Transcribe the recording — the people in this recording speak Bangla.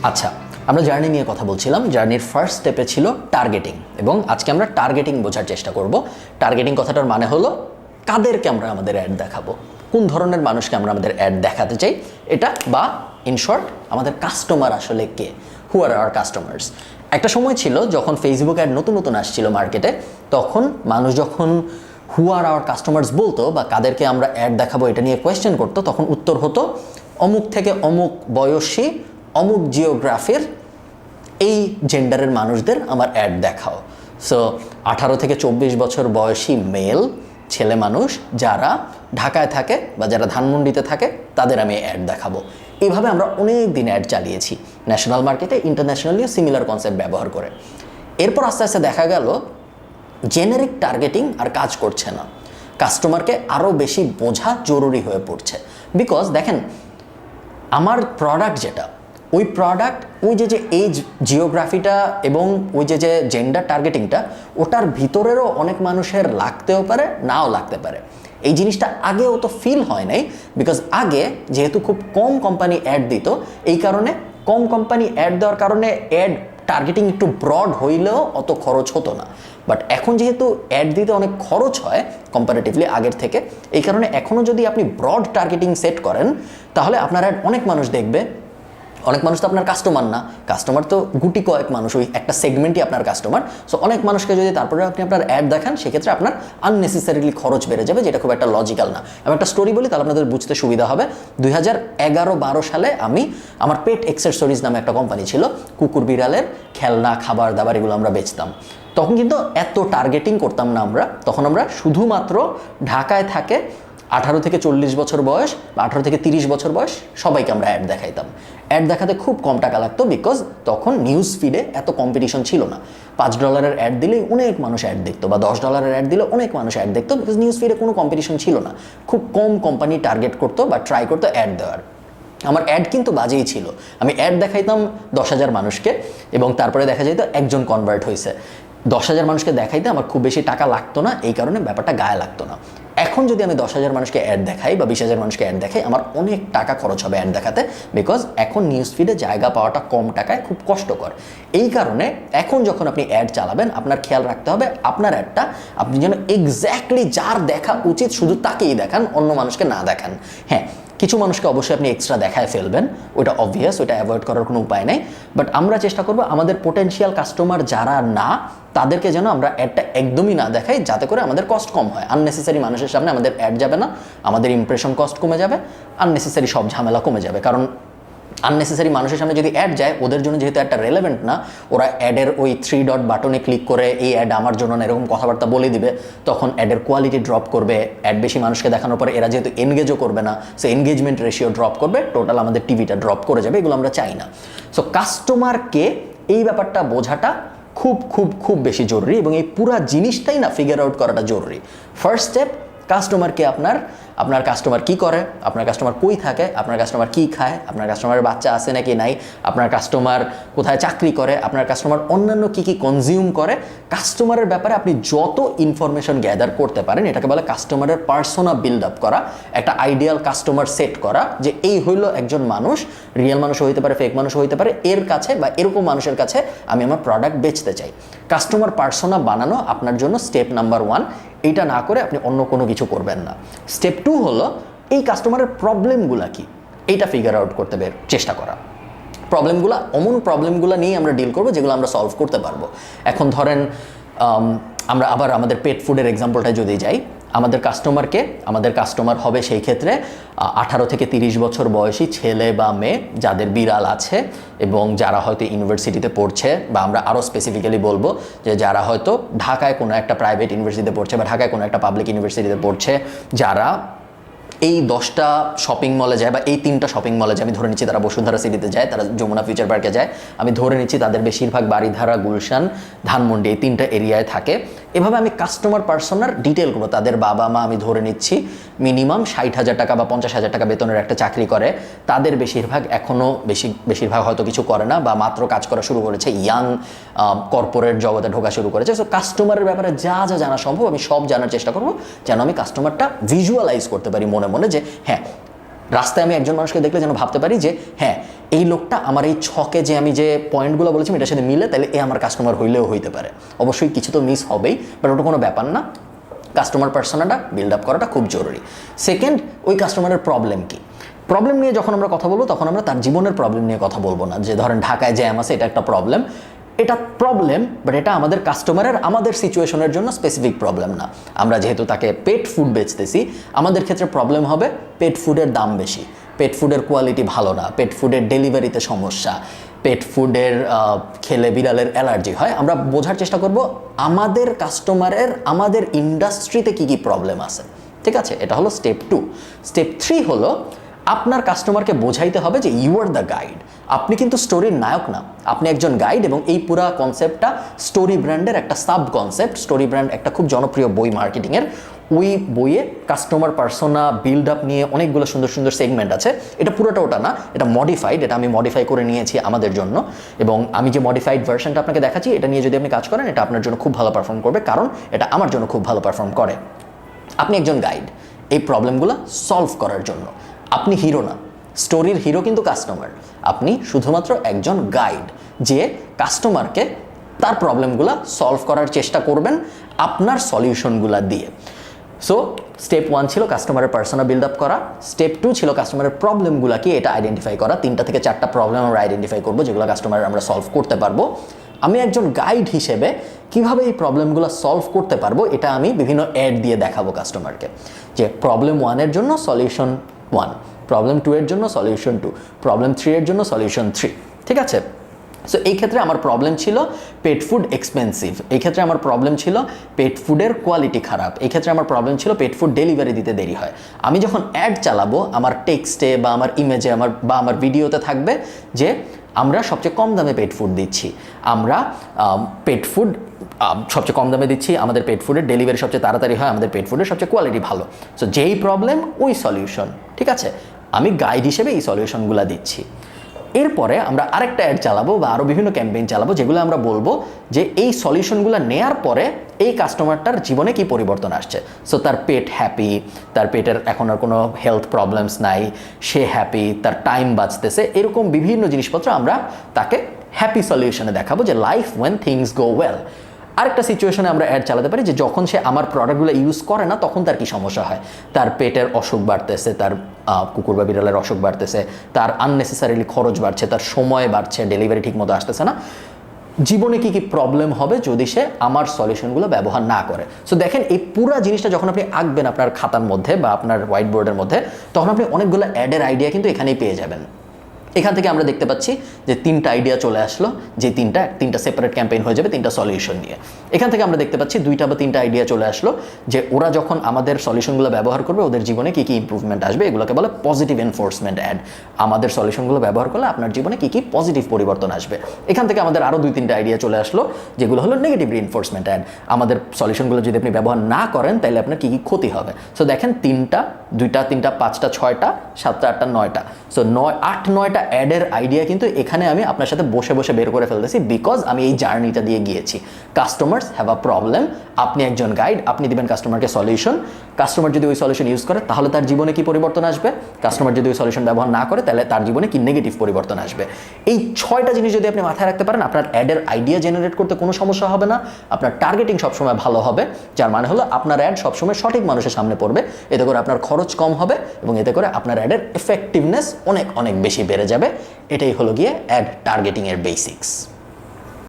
আচ্ছা, আমরা জার্নি নিয়ে কথা বলছিলাম। জার্নির ফার্স্ট স্টেপে ছিল টার্গেটিং, এবং আজকে আমরা টার্গেটিং বোঝার চেষ্টা করব। টার্গেটিং কথাটার মানে হলো কাদেরকে আমরা আমাদের অ্যাড দেখাবো, কোন ধরনের মানুষকে আমরা আমাদের অ্যাড দেখাতে চাই, এটা বা ইন শর্ট আমাদের কাস্টমার আসলে কে, হু আর আওয়ার কাস্টমার্স। একটা সময় ছিল যখন ফেসবুক অ্যাড নতুন নতুন আসছিল মার্কেটে, তখন মানুষ যখন হু আর আওয়ার কাস্টমার্স বলতো বা কাদেরকে আমরা অ্যাড দেখাবো এটা নিয়ে কোয়েশ্চেন করতো, তখন উত্তর হতো অমুক থেকে অমুক বয়সী অমুক জিওগ্রাফির এই জেন্ডারের মানুষদের আমার অ্যাড দেখাও। সো 18 থেকে 24 বছর বয়সী মেল ছেলে মানুষ যারা ঢাকায় থাকে বা যারা ধানমন্ডিতে থাকে তাদের আমি অ্যাড দেখাবো। এইভাবে আমরা অনেক দিন অ্যাড চালিয়েছি ন্যাশনাল মার্কেটে, ইন্টারন্যাশনালিও সিমিলার কনসেপ্ট ব্যবহার করে। এরপর আস্তে আস্তে দেখা গেল জেনারিক টার্গেটিং আর কাজ করছে না, কাস্টমারকে আরও বেশি বোঝা জরুরি হয়ে পড়ছে। বিকজ দেখেন, আমার প্রোডাক্ট যেটা, ওই প্রোডাক্ট ওই যে এজ জিওগ্রাফিটা এবং ওই যে জেন্ডার টার্গেটিংটা, ওটার ভিতরেরও অনেক মানুষের লাগতেও পারে, নাও লাগতে পারে। এই জিনিসটা আগে অত ফিল হয় নাই, বিকজ আগে যেহেতু খুব কম কোম্পানি অ্যাড দিত, এই কারণে কম কোম্পানি অ্যাড দেওয়ার কারণে অ্যাড টার্গেটিং একটু ব্রড হইলেও অত খরচ হতো না। বাট এখন যেহেতু অ্যাড দিতে অনেক খরচ হয় কম্পারেটিভলি আগের থেকে, এই কারণে এখনও যদি আপনি ব্রড টার্গেটিং সেট করেন তাহলে আপনার অ্যাড অনেক মানুষ দেখবে। অনেক মানুষ তো আপনার কাস্টমার না, কাস্টমার তো গুটি কয়েক মানুষ, ওই একটা সেগমেন্টই আপনার কাস্টমার। সো অনেক মানুষকে যদি তারপরে আপনি আপনার অ্যাড দেখান, সেক্ষেত্রে আপনার আননেসেসারিলি খরচ বেড়ে যাবে, যেটা খুব একটা লজিক্যাল না। আমি একটা স্টোরি বলি, তাহলে আপনাদের বুঝতে সুবিধা হবে। 2011-12 সালে আমি, আমার পেট এক্সেসরিজ নামে একটা কোম্পানি ছিল, কুকুর বিড়ালের খেলনা খাবার দাবার এগুলো আমরা বেচতাম। তখন কিন্তু এত টার্গেটিং করতাম না আমরা, তখন আমরা শুধুমাত্র ঢাকায় থাকে 18 থেকে 40 বছর বয়স বা 18 থেকে 30 বছর বয়স সবাইকে আমরা অ্যাড দেখাইতাম। অ্যাড দেখাতে খুব কম টাকা লাগতো, বিকজ তখন নিউজ ফিডে এত কম্পিটিশন ছিল না। $5 অ্যাড দিলেই অনেক মানুষ অ্যাড দেখতো, বা $10 অ্যাড দিলে অনেক মানুষ অ্যাড দেখতো, বিকজ নিউজ ফিডে কোনো কম্পিটিশন ছিল না। খুব কম কোম্পানি টার্গেট করতো বা ট্রাই করতো অ্যাড দেওয়ার। আমার অ্যাড কিন্তু বাজেই ছিল। আমি অ্যাড দেখাইতাম 10,000 মানুষকে, এবং তারপরে দেখা যেত একজন কনভার্ট হয়েছে। 10,000 মানুষকে দেখাইতে আমার খুব বেশি টাকা লাগতো না, এই কারণে ব্যাপারটা গায়ে লাগতো না। এখন যদি আমি 10,000 মানুষকে অ্যাড দেখাই বা 20,000 মানুষকে অ্যাড দেখাই, আমার অনেক টাকা খরচ হবে অ্যাড দেখাতে, বিকজ এখন নিউজ ফিডে জায়গা পাওয়াটা কম টাকায় খুব কষ্টকর। এই কারণে এখন যখন আপনি অ্যাড চালাবেন, আপনার খেয়াল রাখতে হবে আপনার অ্যাডটা আপনি যেন এক্স্যাক্টলি যার দেখা উচিত শুধু তাকেই দেখান, অন্য মানুষকে না দেখান। হ্যাঁ, কিছু মানুষকে অবশ্যই আপনি এক্সট্রা দেখায় ফেলবেন, ওটা অবভিয়াস, ওটা অ্যাভয়েড করার কোনো উপায় নেই। বাট আমরা চেষ্টা করবো আমাদের পোটেনশিয়াল কাস্টমার যারা না, তাদেরকে যেন আমরা অ্যাডটা একদমই না দেখাই, যাতে করে আমাদের কস্ট কম হয়। আননেসেসারি মানুষের সামনে আমাদের অ্যাড যাবে না, আমাদের ইমপ্রেশন কস্ট কমে যাবে, আননেসেসারি সব ঝামেলা কমে যাবে। কারণ আননেসেসারি মানুষের সামনে যদি অ্যাড যায়, ওদের জন্য যেহেতু একটা রেলেভেন্ট না, ওরা অ্যাডের ওই 3 ডট বাটনে ক্লিক করে এই অ্যাড আমার জন্য না এরকম কথাবার্তা বলে দিবে, তখন অ্যাডের কোয়ালিটি ড্রপ করবে। অ্যাড বেশি মানুষকে দেখানোর পরে এরা যেহেতু এনগেজও করবে না, সো এনগেজমেন্ট রেশিও ড্রপ করবে, টোটাল আমাদের টিভিটা ড্রপ করে যাবে। এগুলো আমরা চাই না। সো কাস্টমারকে এই ব্যাপারটা বোঝাটা খুব খুব খুব বেশি জরুরি, এবং এই পুরা জিনিসটাই না ফিগার আউট করাটা জরুরি। ফার্স্ট স্টেপ, কাস্টমারকে আপনার কাস্টমার কি করে, আপনার কাস্টমার কই থাকে, আপনার কাস্টমার কি খায়, আপনার কাস্টমারের বাচ্চা আছে নাকি নাই, আপনার কাস্টমার কোথায় চাকরি করে, আপনার কাস্টমার অন্যান্য কি কি কনজিউম করে, কাস্টমারের ব্যাপারে আপনি যত ইনফরমেশন গ্যাদার করতে পারেন, এটাকে বলে কাস্টমারের পার্সোনা বিল্ড আপ করা, একটা আইডিয়াল কাস্টমার সেট করা, যে এই হইল একজন মানুষ, রিয়েল মানুষও হইতে পারে, ফেক মানুষও হইতে পারে, এর কাছে বা এরকম মানুষের কাছে আমি আমার প্রোডাক্ট বেচতে চাই। কাস্টমার পার্সোনা বানানো আপনার জন্য স্টেপ নাম্বার 1। এইটা না করে আপনি অন্য কোনো কিছু করবেন না। স্টেপ 2 হলো এই কাস্টমারের প্রবলেমগুলো কি, এইটা ফিগার আউট করতে চেষ্টা করা। প্রবলেমগুলো নিয়ে আমরা ডিল করবো, যেগুলো আমরা সলভ করতে পারবো। এখন ধরেন আমরা আবার আমাদের পেট ফুডের এক্সাম্পলটা যদি যাই, আমাদের কাস্টমার হবে সেই ক্ষেত্রে 18 থেকে 30 বছর বয়সী ছেলে বা মেয়ে যাদের বিড়াল আছে, এবং যারা হয়তো ইউনিভার্সিটিতে পড়ছে, বা আমরা আরও স্পেসিফিক্যালি বলবো যে যারা হয়তো ঢাকায় কোনো একটা প্রাইভেট ইউনিভার্সিটিতে পড়ছে বা ঢাকায় কোনো একটা পাবলিক ইউনিভার্সিটিতে পড়ছে, যারা এই 10টা শপিং মলে যায় বা এই 3টা শপিং মলে যায়। আমি ধরে নিচ্ছি তারা বসুন্ধরা সিটিতে যায়, তারা যমুনা ফিউচার পার্কে যায়, আমি ধরে নিচ্ছি তাদের বেশিরভাগ বাড়িধারা, গুলশান, ধানমন্ডি এই 3টা এরিয়ায় থাকে। এভাবে আমি কাস্টমার পার্সোনার ডিটেল করবো। তাদের বাবা মা আমি ধরে নিচ্ছি মিনিমাম 60,000 টাকা বা 50,000 টাকা বেতনের একটা চাকরি করে, তাদের বেশিরভাগ এখনও বেশিরভাগ হয়তো কিছু করে না বা মাত্র কাজ করা শুরু করেছে, ইয়াং কর্পোরেট জগতে ঢোকা শুরু করেছে। সো কাস্টমারের ব্যাপারে যা যা জানা সম্ভব আমি সব জানার চেষ্টা করবো, যেন আমি কাস্টমারটা ভিজুয়ালাইজ করতে পারি মনে মনে, যে হ্যাঁ রাস্তায় আমি একজন মানুষকে দেখলে যেন ভাবতে পারি যে হ্যাঁ এই লোকটা আমার এই ছকে যে আমি যে পয়েন্টগুলো বলেছি এটার সাথে মিলে, তাহলে এ আমার কাস্টমার হইলেও হইতে পারে। অবশ্যই কিছু তো মিস হবেই, বাট ওটা কোনো ব্যাপার না। কাস্টমার পার্সোনাটা বিল্ড আপ করাটা খুব জরুরি। সেকেন্ড, ওই কাস্টমারের প্রবলেম কি। প্রবলেম নিয়ে যখন আমরা কথা বলবো তখন আমরা তার জীবনের প্রবলেম নিয়ে কথা বলবো না, যে ধরেন ঢাকায় জ্যাম আছে এটা একটা প্রবলেম, এটা প্রবলেম, বাট এটা আমাদের কাস্টমারের আমাদের সিচুয়েশনের জন্য স্পেসিফিক প্রবলেম না। আমরা যেহেতু তাকে পেট ফুড বেচতেছি, আমাদের ক্ষেত্রে প্রবলেম হবে পেট ফুডের দাম বেশি, পেট ফুডের কোয়ালিটি ভালো না, পেট ফুডের ডেলিভারিতে সমস্যা, পেট ফুডের খেলে বিড়ালের অ্যালার্জি হয়। আমরা বোঝার চেষ্টা করব আমাদের কাস্টমারের আমাদের ইন্ডাস্ট্রিতে কী কী প্রবলেম আছে, ঠিক আছে? এটা হলো স্টেপ 2। স্টেপ 3 হলো আপনার কাস্টমারকে বোঝাইতে হবে যে ইউ আর দ্য গাইড। আপনি কিন্তু স্টোরির নায়ক না, আপনি একজন গাইড। এবং এই পুরা কনসেপ্টটা স্টোরি ব্র্যান্ডের একটা সাব কনসেপ্ট। স্টোরি ব্র্যান্ড একটা খুব জনপ্রিয় বই মার্কেটিংয়ের। ওই বইয়ে কাস্টমার পার্সোনা বিল্ড আপ নিয়ে অনেকগুলো সুন্দর সুন্দর সেগমেন্ট আছে। এটা পুরোটা ওটা না, এটা মডিফাইড, এটা আমি মডিফাই করে নিয়েছি আমাদের জন্য। এবং আমি যে মডিফাইড ভার্সনটা আপনাকে দেখাচ্ছি, এটা নিয়ে যদি আপনি কাজ করেন এটা আপনার জন্য খুব ভালো পারফর্ম করবে, কারণ এটা আমার জন্য খুব ভালো পারফর্ম করে। আপনি একজন গাইড এই প্রবলেমগুলো সলভ করার জন্য। আপনি হিরো না, স্টোরির হিরো কিন্তু কাস্টমার। আপনি শুধুমাত্র একজন গাইড যে কাস্টমারকে তার প্রবলেমগুলো সলভ করার চেষ্টা করবেন আপনার সলিউশনগুলো দিয়ে। সো স্টেপ 1 ছিল কাস্টমারের পার্সোনা বিল্ড আপ করা। স্টেপ 2 ছিল কাস্টমারের প্রবলেমগুলো কি এটা আইডেন্টিফাই করা। 3টা থেকে 4টা প্রবলেম আমরা আইডেন্টিফাই করবো যেগুলো কাস্টমার আমরা সলভ করতে পারবো। আমি একজন গাইড হিসেবে কিভাবে এই প্রবলেমগুলো সলভ করতে পারবো এটা আমি বিভিন্ন অ্যাড দিয়ে দেখাবো কাস্টমারকে, যে প্রবলেম 1 জন্য সলিউশন 1, প্রবলেম 2 এর জন্য সলিউশন 2, প্রবলেম 3 এর জন্য সলিউশন 3, ঠিক আছে? সো এই ক্ষেত্রে আমার প্রবলেম ছিল পেট ফুড এক্সপেন্সিভ, এই ক্ষেত্রে আমার প্রবলেম ছিল পেট ফুডের কোয়ালিটি খারাপ, এই ক্ষেত্রে আমার প্রবলেম ছিল পেট ফুড ডেলিভারি দিতে দেরি হয়। আমি যখন অ্যাড চালাবো আমার টেক্সটে বা আমার ইমেজে আমার ভিডিওতে থাকবে যে আমরা সবচেয়ে কম দামে পেট ফুড দিচ্ছি, আমরা পেট ফুড সবচেয়ে কম দামে দিচ্ছি, আমাদের পেট ফুডের ডেলিভারি সবচেয়ে তাড়াতাড়ি হয়, আমাদের পেট ফুডের সবচেয়ে কোয়ালিটি ভালো। সো যেই প্রবলেম ওই সলিউশন, ঠিক আছে? আমি গাইড হিসেবে এই সলিউশনগুলো দিচ্ছি। এরপরে আমরা আরেকটা অ্যাড চালাবো বা আরও বিভিন্ন ক্যাম্পেইন চালাবো যেগুলো আমরা বলবো যে এই সলিউশনগুলো নেয়ার পরে এই কাস্টমারটার জীবনে কি পরিবর্তন আসছে। সো তার পেট হ্যাপি, তার পেটের এখন আর কোনো হেলথ প্রবলেমস নাই, সে হ্যাপি, তার টাইম বাঁচতেছে, এরকম বিভিন্ন জিনিসপত্র আমরা তাকে হ্যাপি সলিউশনে দেখাবো যে life when things go well. আরেকটা সিচুয়েশনে আমরা অ্যাড চালাতে পারি যে যখন সে আমার প্রোডাক্টগুলো ইউজ করে না তখন তার কি সমস্যা হয়, তার পেটের অসুখ বাড়তেছে, তার কুকুর বা বিড়ালের অসুখ বাড়তেছে, তার আননেসেসারিলি খরচ বাড়ছে, তার সময় বাড়ছে, ডেলিভারি ঠিক মতো আসতেছে না, জীবনে কি কি প্রবলেম হবে যদি সে আমার সলিউশনগুলো ব্যবহার না করে। সো দেখেন এই পুরো জিনিসটা যখন আপনি আঁকবেন আপনার খাতার মধ্যে বা আপনার হোয়াইট বোর্ডের মধ্যে, তখন আপনি অনেকগুলো অ্যাডের আইডিয়া কিন্তু এখানেই পেয়ে যাবেন। এখান থেকে আমরা দেখতে পাচ্ছি যে 3টা আইডিয়া চলে আসলো, যে 3টা সেপারেট ক্যাম্পেইন হয়ে যাবে 3টা সলিউশন নিয়ে। এখান থেকে আমরা দেখতে পাচ্ছি 2টা বা 3টা আইডিয়া চলে আসলো যে ওরা যখন আমাদের সলিউশনগুলো ব্যবহার করবে ওদের জীবনে কী কী ইম্প্রুভমেন্ট আসবে, এগুলোকে বলে পজিটিভ এনফোর্সমেন্ট অ্যাড। আমাদের সলিউশনগুলো ব্যবহার করলে আপনার জীবনে কী কী পজিটিভ পরিবর্তন আসবে। এখান থেকে আমাদের আরও 2-3টা আইডিয়া চলে আসলো যেগুলো হলো নেগেটিভ রিইনফোর্সমেন্ট অ্যাড। আমাদের সলিউশনগুলো যদি আপনি ব্যবহার না করেন তাহলে আপনার কী কী ক্ষতি হবে। সো দেখেন 3টা, 2টা, 3টা, 5টা, 6টা, 7টা, 8টা, 9টা, সো 8-9টা অ্যাডের আইডিয়া কিন্তু এখানে আমি আপনার সাথে বসে বসে বের করে ফেলতেছি, বিকজ আমি এই জার্নিটা দিয়ে গিয়েছি। কাস্টমার্স হ্যাভ আ প্রবলেম, আপনি একজন গাইড, আপনি দিবেন কাস্টমারকে সলিউশন। কাস্টমার যদি ওই সলিউশন ইউজ করে তাহলে তার জীবনে কি পরিবর্তন আসবে, কাস্টমার যদি ওই সলিউশন ব্যবহার না করে তাহলে তার জীবনে কি নেগেটিভ পরিবর্তন আসবে। এই 6টা জিনিস যদি আপনি মাথায় রাখতে পারেন আপনার অ্যাডের আইডিয়া জেনারেট করতে কোনো সমস্যা হবে না, আপনার টার্গেটিং সবসময় ভালো হবে, যার মানে হলো আপনার অ্যাড সবসময় সঠিক মানুষের সামনে পড়বে, এতে করে আপনার খরচ কম হবে এবং এতে করে আপনার অ্যাডের এফেক্টিভনেস অনেক অনেক বেশি বেড়ে যাবে। এটাই হলো গিয়ে অ্যাড টার্গেটিংয়ের বেসিক্স।